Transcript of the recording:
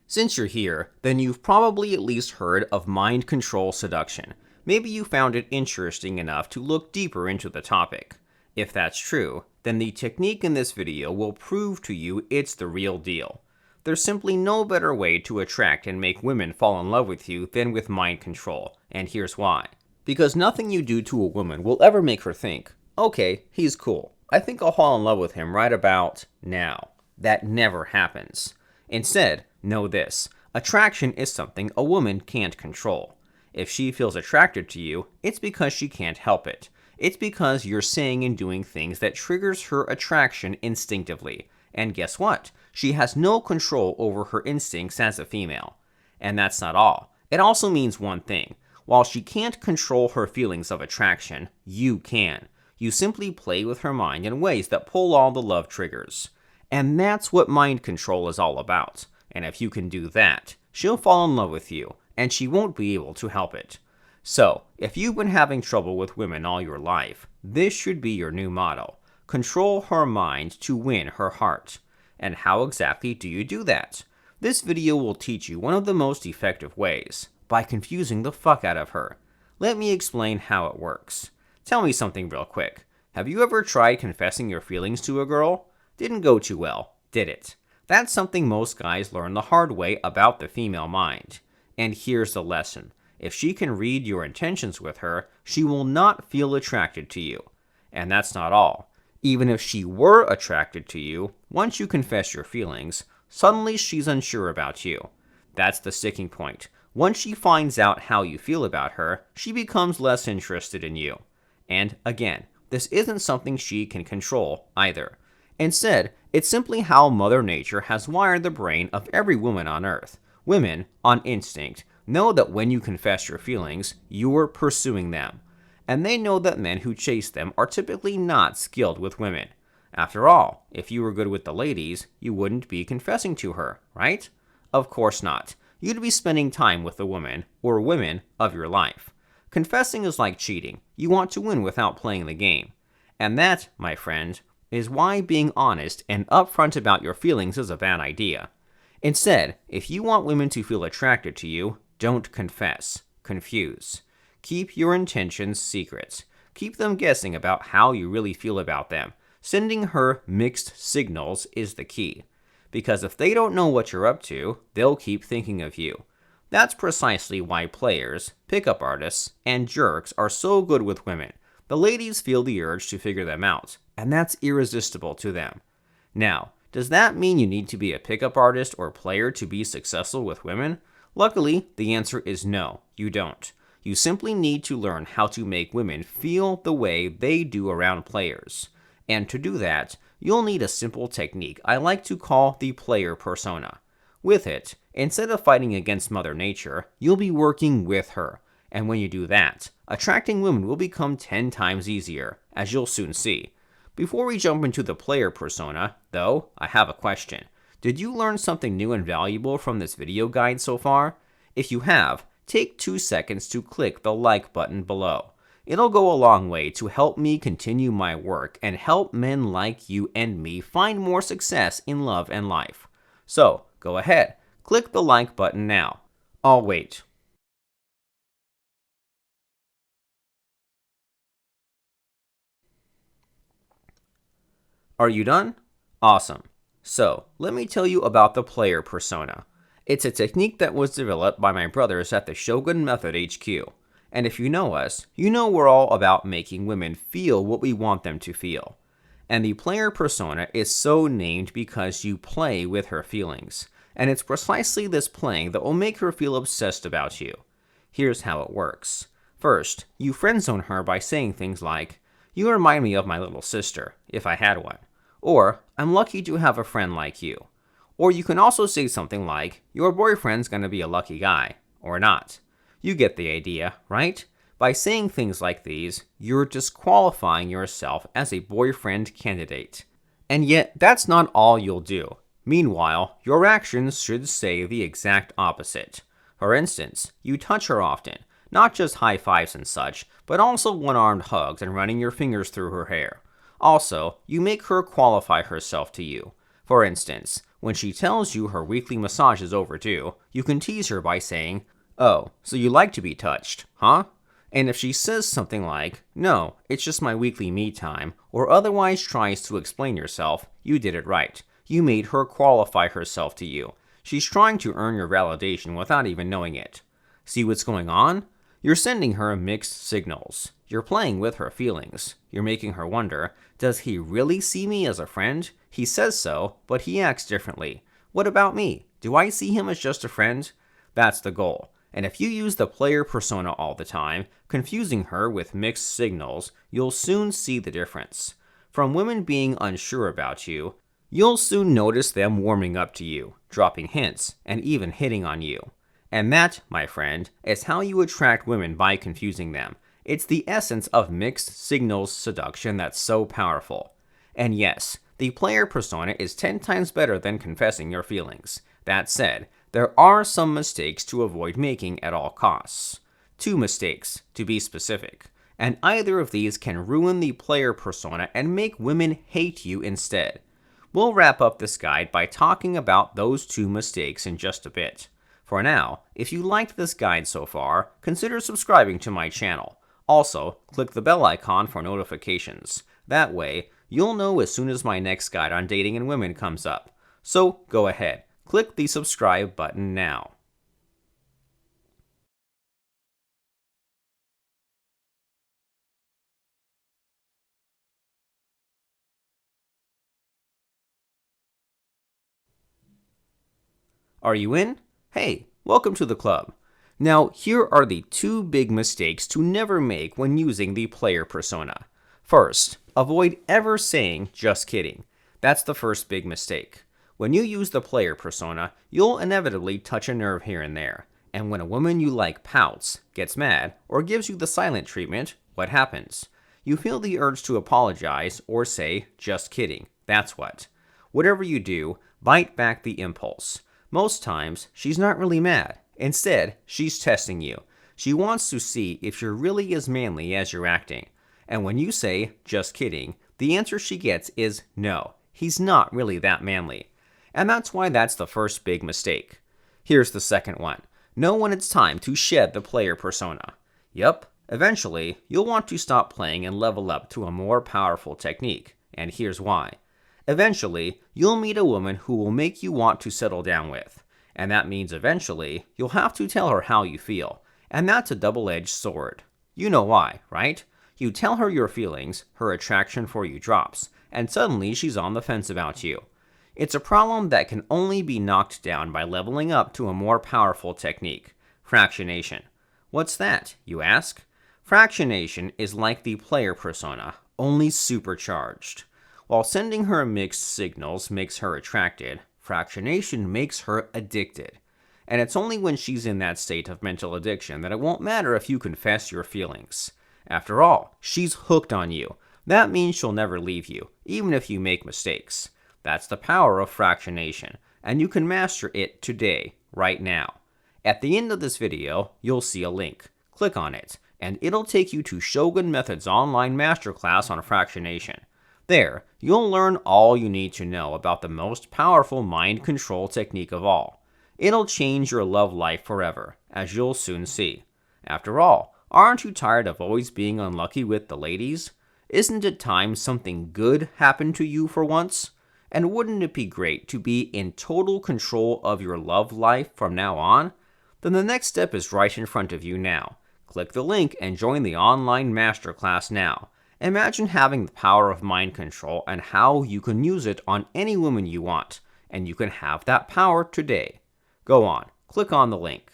Since you're here, then you've probably at least heard of mind control seduction. Maybe you found it interesting enough to look deeper into the topic. If that's true, then the technique in this video will prove to you it's the real deal. There's simply no better way to attract and make women fall in love with you than with mind control, and here's why. Because nothing you do to a woman will ever make her think, okay, he's cool. I think I'll fall in love with him right about now. That never happens. Instead, know this. Attraction is something a woman can't control. If she feels attracted to you, it's because she can't help it. It's because you're saying and doing things that triggers her attraction instinctively. And guess what? She has no control over her instincts as a female. And that's not all. It also means one thing. While she can't control her feelings of attraction, you can. You simply play with her mind in ways that pull all the love triggers. And that's what mind control is all about. And if you can do that, she'll fall in love with you, and she won't be able to help it. So, if you've been having trouble with women all your life, this should be your new motto. Control her mind to win her heart. And how exactly do you do that? This video will teach you one of the most effective ways, by confusing the fuck out of her. Let me explain how it works. Tell me something real quick. Have you ever tried confessing your feelings to a girl? Didn't go too well, did it? That's something most guys learn the hard way about the female mind. And here's the lesson. If she can read your intentions with her, she will not feel attracted to you. And that's not all. Even if she were attracted to you, once you confess your feelings, suddenly she's unsure about you. That's the sticking point. Once she finds out how you feel about her, she becomes less interested in you. And again, this isn't something she can control either. Instead, it's simply how Mother Nature has wired the brain of every woman on Earth. Women, on instinct, know that when you confess your feelings, you're pursuing them. And they know that men who chase them are typically not skilled with women. After all, if you were good with the ladies, you wouldn't be confessing to her, right? Of course not. You'd be spending time with the woman, or women, of your life. Confessing is like cheating. You want to win without playing the game. And that, my friend, is why being honest and upfront about your feelings is a bad idea. Instead, if you want women to feel attracted to you, don't confess. Confuse. Keep your intentions secret. Keep them guessing about how you really feel about them. Sending her mixed signals is the key. Because if they don't know what you're up to, they'll keep thinking of you. That's precisely why players, pickup artists, and jerks are so good with women. The ladies feel the urge to figure them out, and that's irresistible to them. Now, does that mean you need to be a pickup artist or player to be successful with women? Luckily, the answer is no, you don't. You simply need to learn how to make women feel the way they do around players. And to do that, you'll need a simple technique I like to call the player persona. With it, instead of fighting against Mother Nature, you'll be working with her. And when you do that, attracting women will become 10 times easier, as you'll soon see. Before we jump into the player persona, though, I have a question. Did you learn something new and valuable from this video guide so far? If you have, take 2 seconds to click the like button below. It'll go a long way to help me continue my work and help men like you and me find more success in love and life. So, go ahead, click the like button now. I'll wait. Are you done? Awesome. So, let me tell you about the player persona. It's a technique that was developed by my brothers at the Shogun Method HQ. And if you know us, you know we're all about making women feel what we want them to feel. And the player persona is so named because you play with her feelings. And it's precisely this playing that will make her feel obsessed about you. Here's how it works. First, you friendzone her by saying things like, "You remind me of my little sister, if I had one." Or, "I'm lucky to have a friend like you." Or you can also say something like, "Your boyfriend's gonna be a lucky guy," or not. You get the idea, right? By saying things like these, you're disqualifying yourself as a boyfriend candidate. And yet, that's not all you'll do. Meanwhile, your actions should say the exact opposite. For instance, you touch her often, not just high fives and such, but also one-armed hugs and running your fingers through her hair. Also, you make her qualify herself to you. For instance, when she tells you her weekly massage is overdue, you can tease her by saying, "Oh, so you like to be touched, huh?" And if she says something like, "No, it's just my weekly me time," or otherwise tries to explain yourself, you did it right. You made her qualify herself to you. She's trying to earn your validation without even knowing it. See what's going on? You're sending her mixed signals. You're playing with her feelings. You're making her wonder, does he really see me as a friend? He says so, but he acts differently. What about me? Do I see him as just a friend? That's the goal. And if you use the player persona all the time, confusing her with mixed signals, you'll soon see the difference. From women being unsure about you, you'll soon notice them warming up to you, dropping hints, and even hitting on you. And that, my friend, is how you attract women by confusing them. It's the essence of mixed signals seduction that's so powerful. And yes, the player persona is 10 times better than confessing your feelings. That said, there are some mistakes to avoid making at all costs. 2 mistakes, to be specific. And either of these can ruin the player persona and make women hate you instead. We'll wrap up this guide by talking about those 2 mistakes in just a bit. For now, if you liked this guide so far, consider subscribing to my channel. Also, click the bell icon for notifications. That way, you'll know as soon as my next guide on dating and women comes up. So, go ahead, click the subscribe button now. Are you in? Hey, welcome to the club. Now, here are the 2 big mistakes to never make when using the player persona. First, avoid ever saying, "just kidding." That's the first big mistake. When you use the player persona, you'll inevitably touch a nerve here and there. And when a woman you like pouts, gets mad, or gives you the silent treatment, what happens? You feel the urge to apologize or say, "just kidding." That's what. Whatever you do, bite back the impulse. Most times, she's not really mad. Instead, she's testing you. She wants to see if you're really as manly as you're acting. And when you say, "just kidding," the answer she gets is, "No, he's not really that manly." And that's why that's the first big mistake. Here's the second one. Know when it's time to shed the player persona. Yup, eventually, you'll want to stop playing and level up to a more powerful technique. And here's why. Eventually, you'll meet a woman who will make you want to settle down with. And that means eventually, you'll have to tell her how you feel. And that's a double-edged sword. You know why, right? You tell her your feelings, her attraction for you drops, and suddenly she's on the fence about you. It's a problem that can only be knocked down by leveling up to a more powerful technique, fractionation. What's that, you ask? Fractionation is like the player persona, only supercharged. While sending her mixed signals makes her attracted, fractionation makes her addicted. And it's only when she's in that state of mental addiction that it won't matter if you confess your feelings. After all, she's hooked on you. That means she'll never leave you, even if you make mistakes. That's the power of fractionation, and you can master it today, right now. At the end of this video, you'll see a link. Click on it, and it'll take you to Shogun Method's online masterclass on fractionation. There, you'll learn all you need to know about the most powerful mind control technique of all. It'll change your love life forever, as you'll soon see. After all, aren't you tired of always being unlucky with the ladies? Isn't it time something good happened to you for once? And wouldn't it be great to be in total control of your love life from now on? Then the next step is right in front of you now. Click the link and join the online masterclass now. Imagine having the power of mind control and how you can use it on any woman you want, and you can have that power today. Go on, click on the link.